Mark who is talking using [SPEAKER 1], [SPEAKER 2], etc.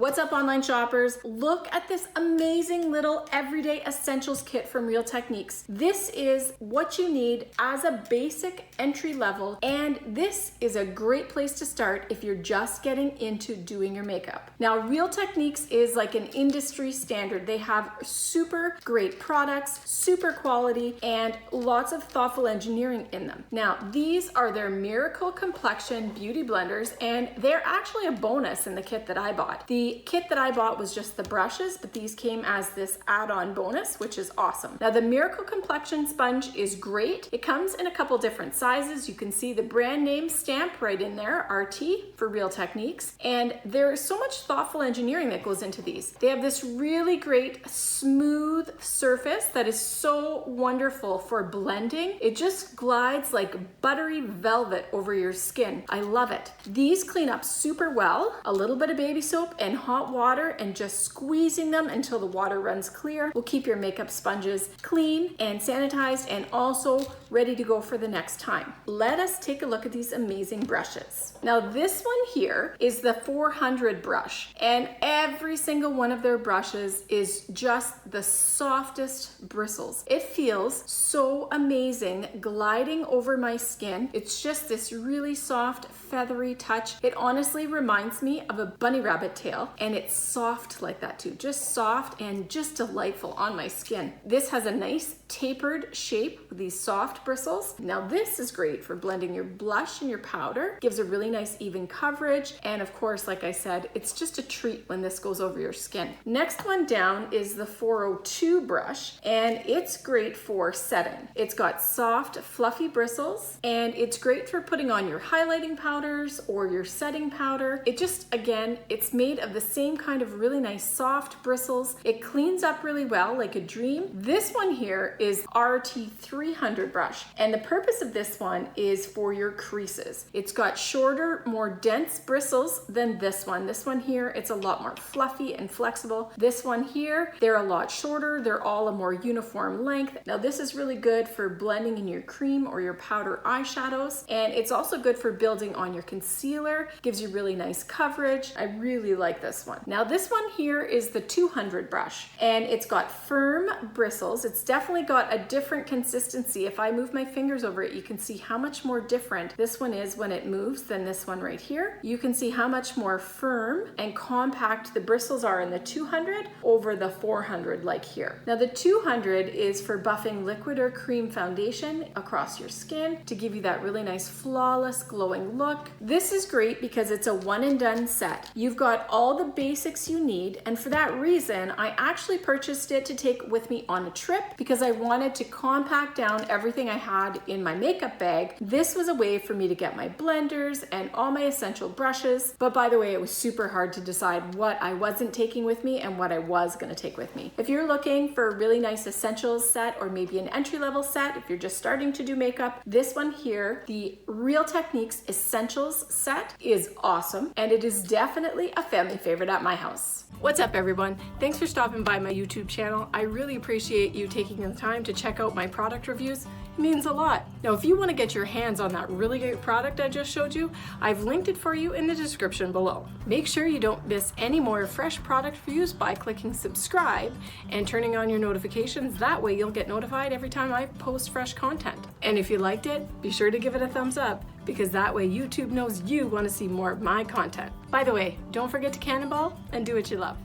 [SPEAKER 1] What's up, online shoppers? Look at this amazing little everyday essentials kit from Real Techniques. This is what you need as a basic entry level, and this is a great place to start if you're just getting into doing your makeup. Now, Real Techniques is like an industry standard. They have super great products, super quality, and lots of thoughtful engineering in them. Now, these are their Miracle Complexion beauty blenders, and they're actually a bonus in the kit that I bought. The kit that I bought was just the brushes, but these came as this add-on bonus, which is awesome. Now, the Miracle Complexion Sponge is great. It comes in a couple different sizes. You can see the brand name stamp right in there, RT for Real Techniques. And there's so much thoughtful engineering that goes into these. They have this really great smooth surface that is so wonderful for blending. It just glides like buttery velvet over your skin. I love it. These clean up super well. A little bit of baby soap and hot water, and just squeezing them until the water runs clear will keep your makeup sponges clean and sanitized and also ready to go for the next time. Let us take a look at these amazing brushes. Now, this one here is the 400 brush, and every single one of their brushes is just the softest bristles. It feels so amazing gliding over my skin. It's just this really soft, feathery touch. It honestly reminds me of a bunny rabbit tail, and it's soft like that too. Just soft and just delightful on my skin. This has a nice tapered shape with these soft bristles. Now, this is great for blending your blush and your powder. Gives a really nice even coverage, and of course, like I said, it's just a treat when this goes over your skin. Next one down is the 402 brush, and it's great for setting. It's got soft, fluffy bristles, and it's great for putting on your highlighting powders or your setting powder. It just, again, it's made of the same kind of really nice soft bristles. It cleans up really well like a dream. This one here is RT300 brush, and the purpose of this one is for your creases. It's got shorter, more dense bristles than this one. This one here, it's a lot more fluffy and flexible. This one here, they're a lot shorter. They're all a more uniform length. Now, this is really good for blending in your cream or your powder eyeshadows, and it's also good for building on your concealer. Gives you really nice coverage. I really like this one. Now, this one here is the 200 brush, and it's got firm bristles. It's definitely got a different consistency. If I move my fingers over it, you can see how much more different this one is when it moves than this one right here. You can see how much more firm and compact the bristles are in the 200 over the 400 like here. Now, the 200 is for buffing liquid or cream foundation across your skin to give you that really nice flawless glowing look. This is great because it's a one and done set. You've got all the basics you need, and for that reason, I actually purchased it to take with me on a trip because I wanted to compact down everything I had in my makeup bag. This was a way for me to get my blenders and all my essential brushes. But by the way, it was super hard to decide what I wasn't taking with me and what I was going to take with me. If you're looking for a really nice essentials set, or maybe an entry-level set, if you're just starting to do makeup, this one here, the Real Techniques Essentials set, is awesome, and it is definitely a family favorite at my house. What's up, everyone? Thanks for stopping by my YouTube channel. I really appreciate you taking the time to check out my product reviews. It means a lot. Now, if you want to get your hands on that really great product I just showed you, I've linked it for you in the description below. Make sure you don't miss any more fresh product reviews by clicking subscribe and turning on your notifications. That way you'll get notified every time I post fresh content. And if you liked it, be sure to give it a thumbs up, because that way YouTube knows you want to see more of my content. By the way, don't forget to cannonball and do what you love.